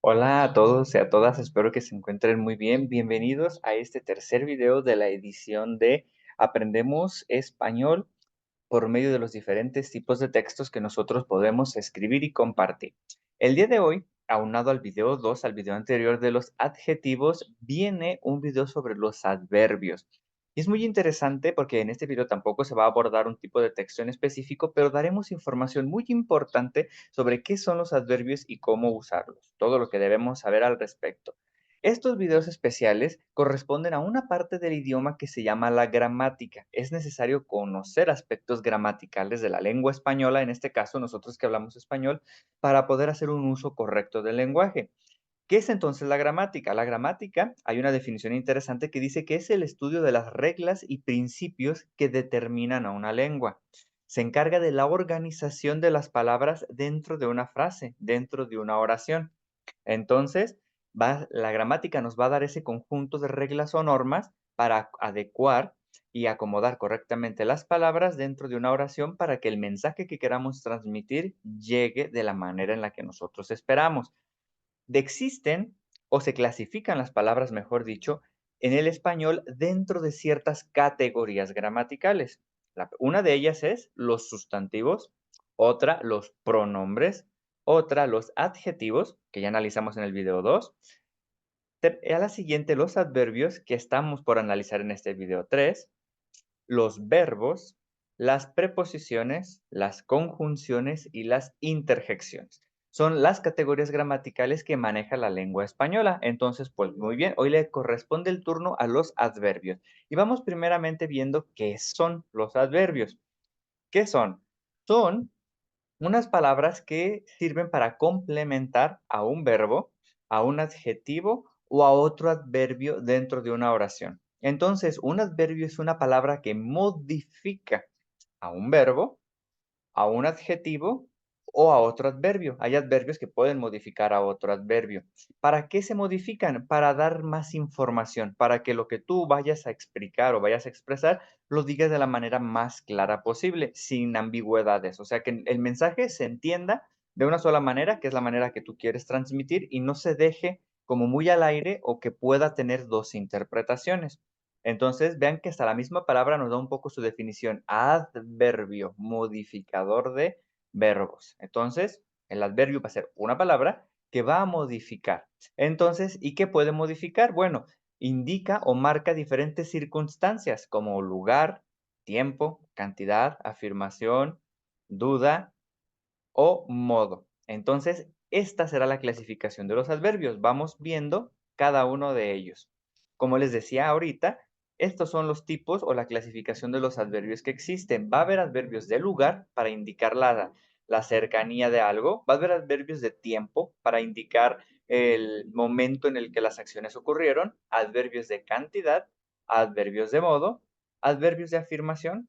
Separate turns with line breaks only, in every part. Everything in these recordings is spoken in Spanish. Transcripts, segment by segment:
Hola a todos y a todas, espero que se encuentren muy bien. Bienvenidos a este tercer video de la edición de Aprendemos Español por medio de los diferentes tipos de textos que nosotros podemos escribir y compartir. El día de hoy, aunado al video 2, al video anterior de los adjetivos, viene un video sobre los adverbios. Y es muy interesante porque en este video tampoco se va a abordar un tipo de texto en específico, pero daremos información muy importante sobre qué son los adverbios y cómo usarlos, todo lo que debemos saber al respecto. Estos videos especiales corresponden a una parte del idioma que se llama la gramática. Es necesario conocer aspectos gramaticales de la lengua española, en este caso nosotros que hablamos español, para poder hacer un uso correcto del lenguaje. ¿Qué es entonces la gramática? La gramática, hay una definición interesante que dice que es el estudio de las reglas y principios que determinan a una lengua. Se encarga de la organización de las palabras dentro de una frase, dentro de una oración. Entonces, la gramática nos va a dar ese conjunto de reglas o normas para adecuar y acomodar correctamente las palabras dentro de una oración para que el mensaje que queramos transmitir llegue de la manera en la que nosotros esperamos. Existen o se clasifican las palabras, mejor dicho, en el español dentro de ciertas categorías gramaticales. Una de ellas es los sustantivos, otra los pronombres, otra los adjetivos, que ya analizamos en el video 2. A la siguiente, los adverbios, que estamos por analizar en este video 3, los verbos, las preposiciones, las conjunciones y las interjecciones. Son las categorías gramaticales que maneja la lengua española. Entonces, pues muy bien, hoy le corresponde el turno a los adverbios. Y vamos primeramente viendo qué son los adverbios. ¿Qué son? Son unas palabras que sirven para complementar a un verbo, a un adjetivo o a otro adverbio dentro de una oración. Entonces, un adverbio es una palabra que modifica a un verbo, a un adjetivo o a otro adverbio. Hay adverbios que pueden modificar a otro adverbio. ¿Para qué se modifican? Para dar más información, para que lo que tú vayas a explicar o vayas a expresar lo digas de la manera más clara posible, sin ambigüedades. O sea, que el mensaje se entienda de una sola manera, que es la manera que tú quieres transmitir, y no se deje como muy al aire o que pueda tener dos interpretaciones. Entonces, vean que hasta la misma palabra nos da un poco su definición. Adverbio, modificador de verbos. Entonces, el adverbio va a ser una palabra que va a modificar. Entonces, ¿y qué puede modificar? Bueno, indica o marca diferentes circunstancias como lugar, tiempo, cantidad, afirmación, duda o modo. Entonces, esta será la clasificación de los adverbios. Vamos viendo cada uno de ellos. Como les decía ahorita, estos son los tipos o la clasificación de los adverbios que existen. Va a haber adverbios de lugar para indicar la cercanía de algo. Va a haber adverbios de tiempo para indicar el momento en el que las acciones ocurrieron. Adverbios de cantidad, adverbios de modo, adverbios de afirmación,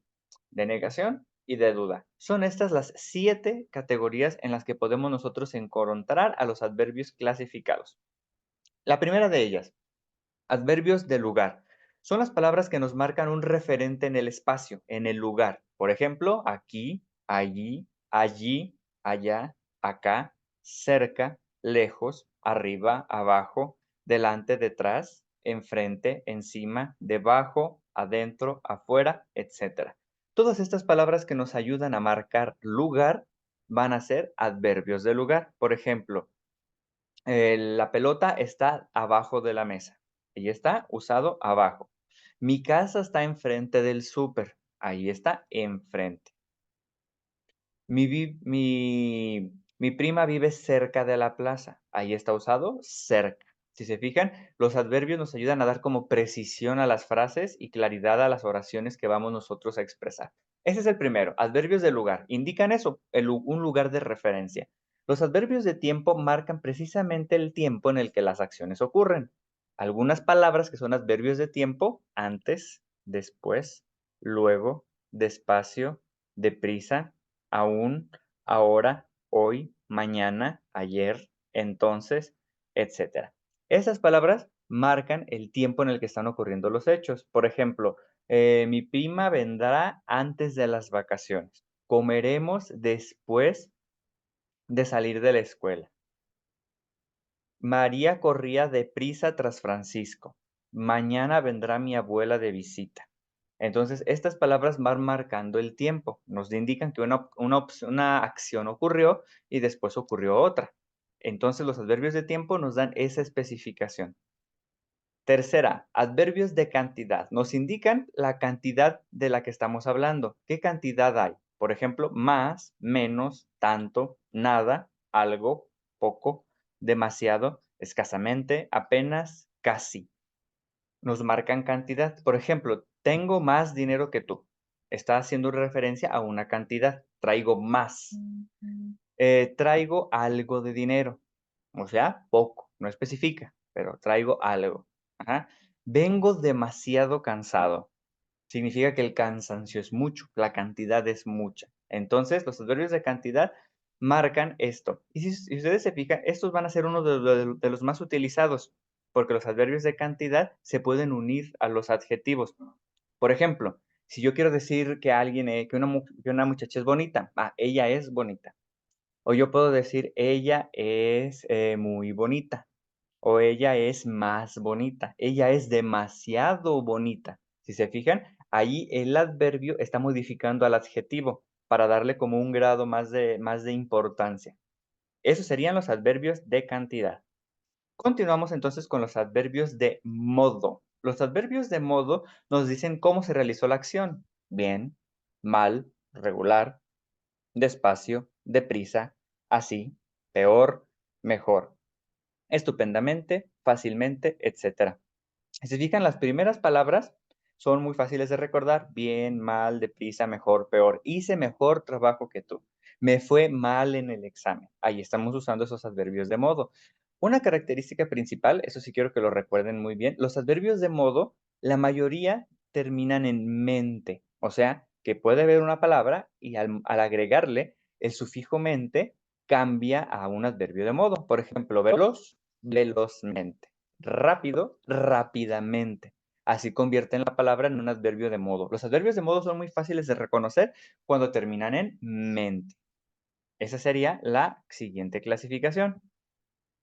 de negación y de duda. Son estas las 7 categorías en las que podemos nosotros encontrar a los adverbios clasificados. La primera de ellas, adverbios de lugar. Son las palabras que nos marcan un referente en el espacio, en el lugar. Por ejemplo, aquí, allí, allí, allá, acá, cerca, lejos, arriba, abajo, delante, detrás, enfrente, encima, debajo, adentro, afuera, etcétera. Todas estas palabras que nos ayudan a marcar lugar van a ser adverbios de lugar. Por ejemplo, la pelota está abajo de la mesa. Ahí está, usado abajo. Mi casa está enfrente del súper. Ahí está, enfrente. Mi prima vive cerca de la plaza. Ahí está usado, cerca. Si se fijan, los adverbios nos ayudan a dar como precisión a las frases y claridad a las oraciones que vamos nosotros a expresar. Ese es el primero, adverbios de lugar. Indican eso, un lugar de referencia. Los adverbios de tiempo marcan precisamente el tiempo en el que las acciones ocurren. Algunas palabras que son adverbios de tiempo, antes, después, luego, despacio, deprisa, aún, ahora, hoy, mañana, ayer, entonces, etcétera. Esas palabras marcan el tiempo en el que están ocurriendo los hechos. Por ejemplo, mi prima vendrá antes de las vacaciones. Comeremos después de salir de la escuela. María corría deprisa tras Francisco. Mañana vendrá mi abuela de visita. Entonces, estas palabras van marcando el tiempo, nos indican que una acción ocurrió y después ocurrió otra. Entonces, los adverbios de tiempo nos dan esa especificación. Tercera, adverbios de cantidad. Nos indican la cantidad de la que estamos hablando. ¿Qué cantidad hay? Por ejemplo, más, menos, tanto, nada, algo, poco, demasiado, escasamente, apenas, casi. Nos marcan cantidad. Por ejemplo, tengo más dinero que tú. Está haciendo referencia a una cantidad. Traigo más. Traigo algo de dinero. O sea, poco. No especifica, pero traigo algo. Ajá. Vengo demasiado cansado. Significa que el cansancio es mucho, la cantidad es mucha. Entonces, los adverbios de cantidad marcan esto. Y si ustedes se fijan, estos van a ser uno de los más utilizados, porque los adverbios de cantidad se pueden unir a los adjetivos. Por ejemplo, si yo quiero decir que alguien, que una muchacha es bonita, ella es bonita. O yo puedo decir, ella es muy bonita. O ella es más bonita. Ella es demasiado bonita. Si se fijan, ahí el adverbio está modificando al adjetivo para darle como un grado más de importancia. Esos serían los adverbios de cantidad. Continuamos entonces con los adverbios de modo. Los adverbios de modo nos dicen cómo se realizó la acción. Bien, mal, regular, despacio, deprisa, así, peor, mejor, estupendamente, fácilmente, etcétera. Si se fijan, las primeras palabras son muy fáciles de recordar. Bien, mal, deprisa, mejor, peor. Hice mejor trabajo que tú. Me fue mal en el examen. Ahí estamos usando esos adverbios de modo. Una característica principal, eso sí quiero que lo recuerden muy bien, los adverbios de modo, la mayoría terminan en mente. O sea, que puede haber una palabra y al agregarle el sufijo mente, cambia a un adverbio de modo. Por ejemplo, veloz, velozmente. Rápido, rápidamente. Así convierten la palabra en un adverbio de modo. Los adverbios de modo son muy fáciles de reconocer cuando terminan en mente. Esa sería la siguiente clasificación.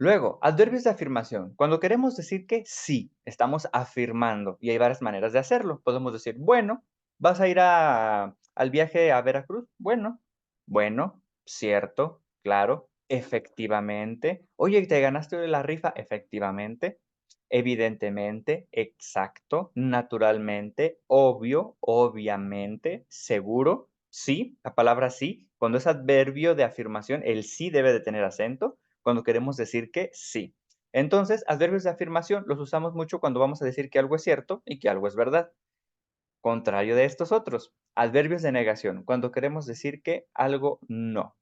Luego, adverbios de afirmación. Cuando queremos decir que sí, estamos afirmando y hay varias maneras de hacerlo. Podemos decir, bueno, ¿vas a ir al viaje a Veracruz? Bueno, bueno, cierto, claro, efectivamente. Oye, ¿te ganaste la rifa? Efectivamente, evidentemente, exacto, naturalmente, obvio, obviamente, seguro, sí, la palabra sí. Cuando es adverbio de afirmación, el sí debe de tener acento cuando queremos decir que sí. Entonces, adverbios de afirmación los usamos mucho cuando vamos a decir que algo es cierto y que algo es verdad. Contrario de estos otros, adverbios de negación, cuando queremos decir que algo no.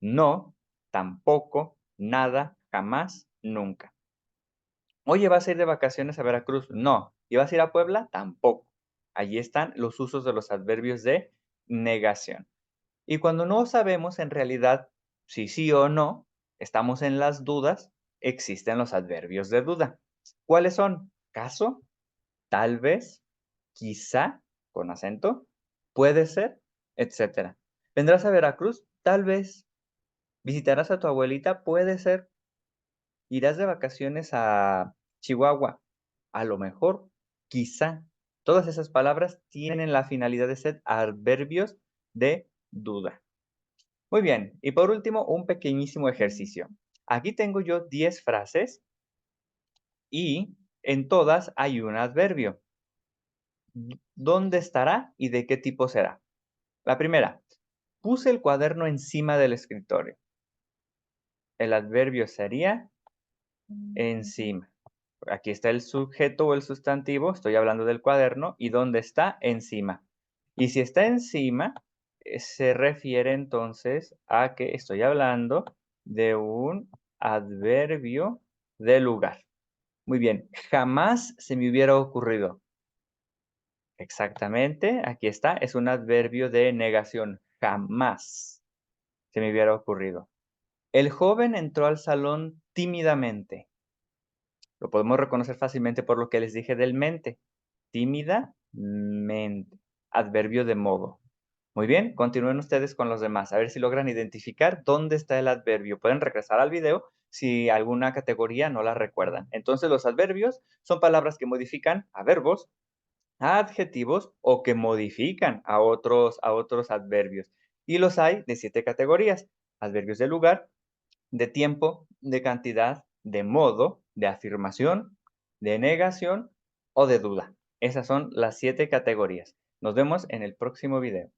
No, tampoco, nada, jamás, nunca. Oye, ¿vas a ir de vacaciones a Veracruz? No. ¿Y vas a ir a Puebla? Tampoco. Allí están los usos de los adverbios de negación. Y cuando no sabemos en realidad si sí o no, estamos en las dudas, existen los adverbios de duda. ¿Cuáles son? Caso, tal vez, quizá, con acento, puede ser, etcétera. ¿Vendrás a Veracruz? Tal vez. ¿Visitarás a tu abuelita? Puede ser. ¿Irás de vacaciones a Chihuahua? A lo mejor, quizá. Todas esas palabras tienen la finalidad de ser adverbios de duda. Muy bien, y por último, un pequeñísimo ejercicio. Aquí tengo yo 10 frases y en todas hay un adverbio. ¿Dónde estará y de qué tipo será? La primera, puse el cuaderno encima del escritorio. El adverbio sería encima. Aquí está el sujeto o el sustantivo, estoy hablando del cuaderno, y ¿dónde está? Encima. Y si está encima, se refiere entonces a que estoy hablando de un adverbio de lugar. Muy bien, jamás se me hubiera ocurrido. Exactamente, aquí está, es un adverbio de negación. Jamás se me hubiera ocurrido. El joven entró al salón tímidamente. Lo podemos reconocer fácilmente por lo que les dije del mente. Tímidamente. Adverbio de modo. Muy bien, continúen ustedes con los demás, a ver si logran identificar dónde está el adverbio. Pueden regresar al video si alguna categoría no la recuerdan. Entonces, los adverbios son palabras que modifican a verbos, a adjetivos o que modifican a otros adverbios. Y los hay de 7 categorías: adverbios de lugar, de tiempo, de cantidad, de modo, de afirmación, de negación o de duda. Esas son las 7 categorías. Nos vemos en el próximo video.